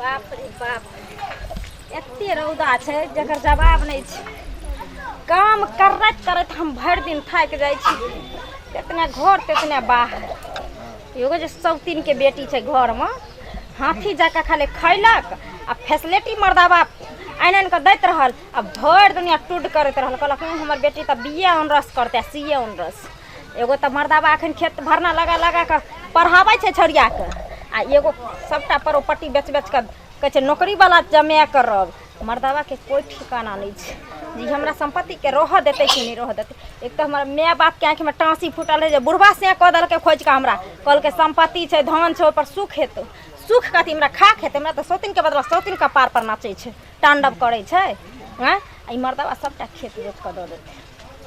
बाप रे बाप, एते रौदा छै जकर जवाब नहीं छै। काम करत करत हम भर दिन थाक जाय छी। इतना घर तेतना बाहर। एगो जे सौतीन के बेटी छै घर में, हाथी जाके खाली खैलक आ फैसिलिटी मर्दाबा आइन के दैत रहल। अब भर दुनिया टूट करत रहल। कहलक हमर बेटी तो बीए ऑनर्स करते, सीए ऑनर्स। एगो तो मर्दाबा अखन खेत भरना लगा लगा के पढ़ाबै छै छोरिया के, आ एगो सबटा प्रॉपर्टी बेच बेच के कहै छै नौकरी वाला जमा करब। मर्दाबा के कोई ठिकाना नहीं छै जी हमरा संपत्ति के रह देते कि नहीं रह देते। एक तो हमारा माय बाप के आँखि में टाँसी फूटल है जे बुढ़वा से कह दल के खोज के हमरा कल के संपत्ति छै धन छै ऊपर सुख हेतौ। सुख कथी हमरा खा खेते, हमरा तो सौतीन के बदला सौतीन का पार पर नाचे छै, तांडव करे छै। हाँ ई मर्दाबा सबटा खेत बेच के दे देते।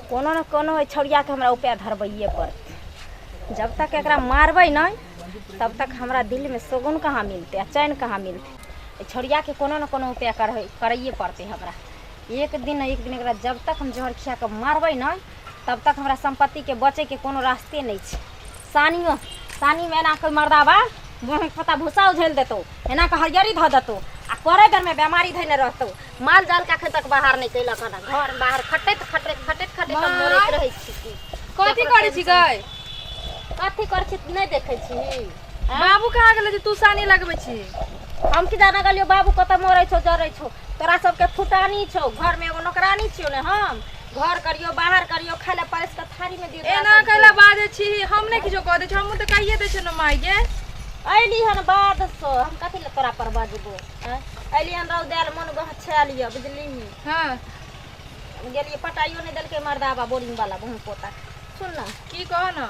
कोनो न कोनो छोड़िया के हमरा उपाय धरबैये पड़ते। जब तक एकरा मारबै नहीं तब तक हमरा दिल में सुकून कहाँ मिलते, चैन कहाँ मिलते। छोड़िया के कोनो न कोनो उपाय करैये पड़ते हमरा। एक दिन एकरा जब तक हम जहर खिया के मारबै नहीं तब तक हमरा संपत्ति के बचे के कोनो रास्ते नहीं छै। सानी में एना कोई मर्दाबा पता भूसा उझल देतो, एना के हरियरी धऽ देतो आ करे बेर में बीमारी धैने रहतो। माल जाल के अखन तक बाहर नहीं कैलक हन, घर बाहर खटैत मरैत रहै छी। कथी करै छी गै? कथी करै छी नहीं देखै छी? बाबू कहाँ गेलै जे तू सानी लगबै छी? हम की जाना गलियो बाबू कतऽ मरै छौ जरै छौ। तोरा सबके फुटानी छौ, घर में एगो नौकरानी छियो ने हम। घर करियो बाहर करियो खाले परस के थारी में दियो। एना कैला बाजे छी? हम नहीं किछो कह दे छी, हम त कहिए दे छी न माई गे। अइली हन बाद सो हम कथी ले तोरा पर बाजबो। अइली हन रौदेल मन गह छलियो बुझली। हां गेलिए पटाइयो नहीं देलके मर्दाबा बोरिंग वाला बहु पोता। सुन ना की कह न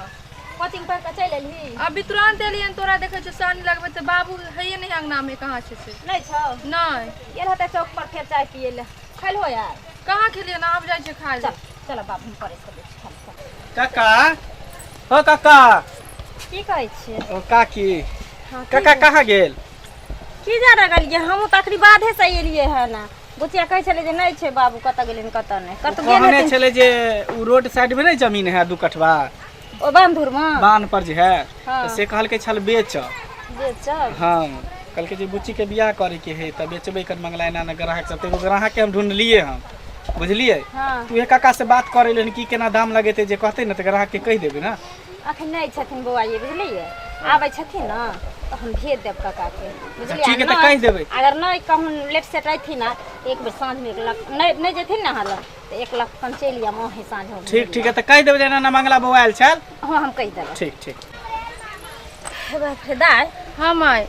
कोचिंग पर के चल एली। अभी तुरंत एलियन, तोरा देखे छ सानी लगबे त बाबू है नहीं अंगना में, कहां छे से नहीं छौ? नहीं गेल हते चौक पर फेर चाय पिए ले। खैल हो यार? कहां खेलिए ना, अब जाय छे खाए। चल चल बाबू हम परेस कर दे। काका हो काका की कहै छी? ओ काकी काका कहाँ गेल? की जाना गलिए हम तकरी बाधे से एलिए है ना। बुचिया कहे छले जे नहीं छे बाबू कत गेलिन कत नहीं कत गेल कहने छले जे उ रोड साइड में नहीं जमीन है 2 कठवा ओ बांधुर में बांध पर जे है। हाँ। तो से कहल के छल बेच। बेचब? हाँ कल के जे बुच्ची के बियाह करे के है त बेचबे कर मंगला ना ग्राहक सब। एगो ग्राहक के हम ढूंढ लिए हम, बुझलिए। हाँ। तू काका से बात करे लेन की केना दाम लगेते जे कहते न त ग्राहक के कह देबे ना। अखन नहीं छथिन बौआ ये बुझलिए, आबै छथिन ना तो हम भेज देब काका के बुझलिए। ठीक है त कह देबे। अगर नहीं कहूं लेट से रहथिन ना एक बेर साँझ में 1 लाख नहीं जेथिन ना हाल तो 1 लाख कम चल लिया मोहे साँझ हो। ठीक है त कह देबे जे ना मंगला बोआल छल। हां हम कह देब। ठीक दाय। हां माई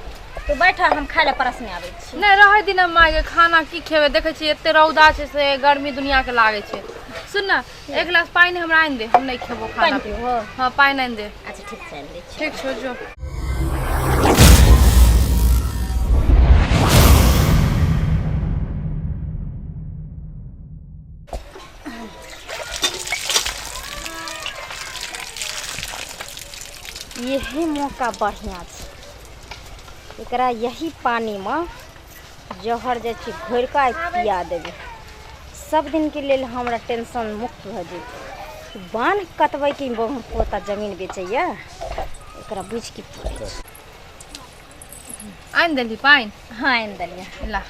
तू बैठा हम खाए ले परस में आबै छी। नहीं रहे दिन माई के खाना की खेबे, देखे छी एते रौदा छे से गर्मी दुनिया के लागे छे। सुन ना 1 गिलास पानी हमरा आइन दे, हम नहीं खेबो खाना। पानी पीबो? हां पानी आइन दे। अच्छा ठीक है ले छी। ठीक छो जो। यही मौका बढ़िया छै, एकरा यही पानी में जहर जे छै घोर के पिया देबे। सब दिन के लिए हमरा टेंशन मुक्त भ जेतै। बांध कतबै कि बहु पोता जमीन बेचैया एकरा बुझ के पड़े। आइन देली पानी? हाँ आइन देलिए ला।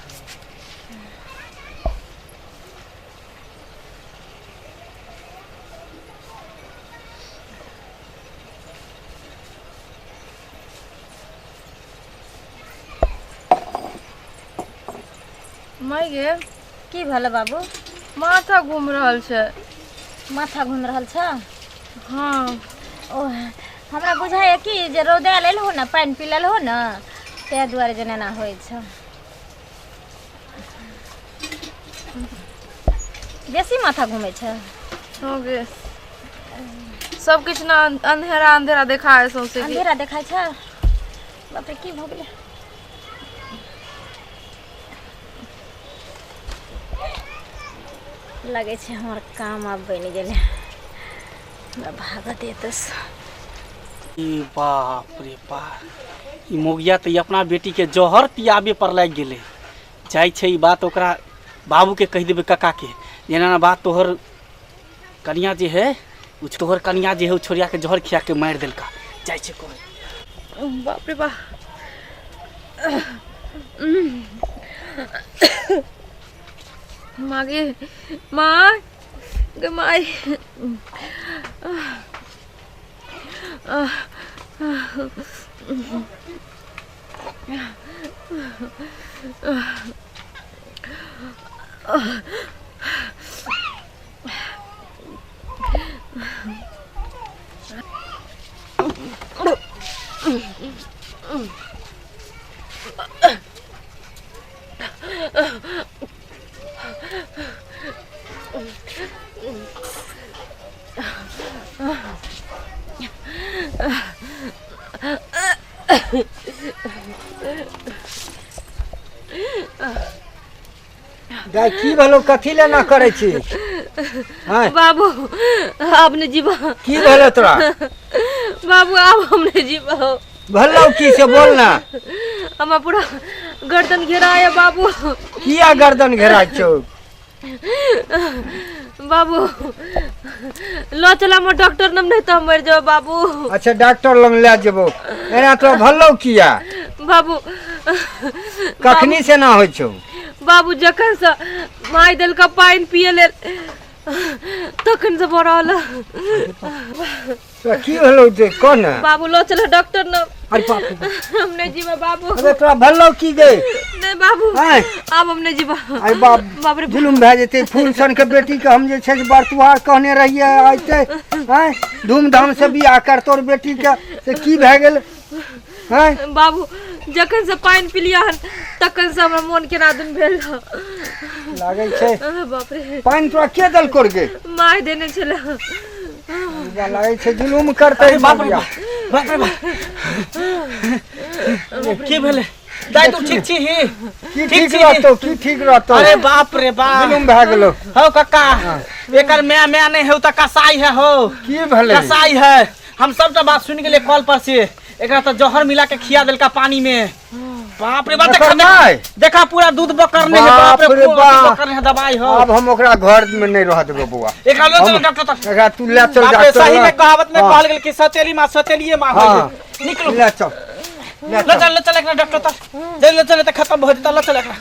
माई गे की भेल बाबू? माथा घूम रहल छे। माथा घूम रहल छ? हाँ ओ हमरा बुझाय कि जे रौदा लेल हो ना पानी पी लेल हो ना ते दुआरे जेना होय छ। बेसी माथा घूमे छ? हो गे सब कुछ ना अंधेरा अंधेरा देखा है सौसे। अंधेरा देखाय छ? बाप रे की भ गेलै? लगे छे हमर काम अब बन गेले, भागत एतस। ई बाप रे बाप, ई मोगिया तो अपना बेटी के जहर पियाबे पर लग गेले। जाय छे ई बात ओकरा बाबू के कह देबे काका के जेना ना बात तोहर कनिया जे है तोहर कनिया जे है छोरिया के जहर खिया के मार देलका। जाय छे कह। बाप रे बाप मागे माँ गे माई गाय की भेलो कथी लेना करे छी हैं बाबू आपने जीवा की भेलो तोरा बाबू आप हमने जीवा भल्लो की से बोलना हमारा पूरा गर्दन घेराया बाबू किया गर्दन घेरा छौ बाबू लो चला मो डॉक्टर नम नहीं तो मर जाओ बाबू अच्छा डॉक्टर लग ले जेबो एना तो भल्लो किया बाबू कखनी से ना होय छौ बाबू जखन से माई दिल का पानी पिए ले तखन से बड़ल तो की भेलो जे कोन बाबू लो चला डॉक्टर न अरे बाप रे हमने जीवा बाबू अबे तोरा भल्लो की गई नहीं बाबू हैं अब हमने जीवा अरे बाप बाप रे जुलुम भए जेते फूल सन के बेटी के हम जे छै बरतुहार कहने रहिए आइते हैं धूमधाम से बियाह कर तोर बेटी के से की भए गेल हैं बाबू जखन से पानी पिलिया हन तखन से हमरा मन केना दिन भेल लागे छै बाप रे पानी तोरा के दल कर गे माय देने छले लागे छै जुलुम करते बाप रे बाप रे की भेले दाई तू ठीक छी ही की ठीक रहतो की ठीक रहतो अरे बाप रे बाप जुलुम भए गेलो हो काका एकर मैं नहीं हो त कसाई है हो की भेले कसाई है हम सबटा बात सुन गेले कॉल पर से एकरा तो जहर मिला के खिया देलका पानी में बाप रे बाप एकर माय? देखा पूरा दूध बकरने है बाप रे बाप। बकरने है दवाई हो अब हम ओकरा घर में नहीं रह देबो बुआ एकरा ले चल हम- डॉक्टर तक एकरा तू ले चल बाप रे डॉक्टर सही में लग। कहावत में हाँ। कहल गेल कि सचेली मां सचेलिए मां हाँ। होय निकलो ले चल ले चल एकरा डॉक्टर तक ले चल त खत्म हो जता ले चल एकरा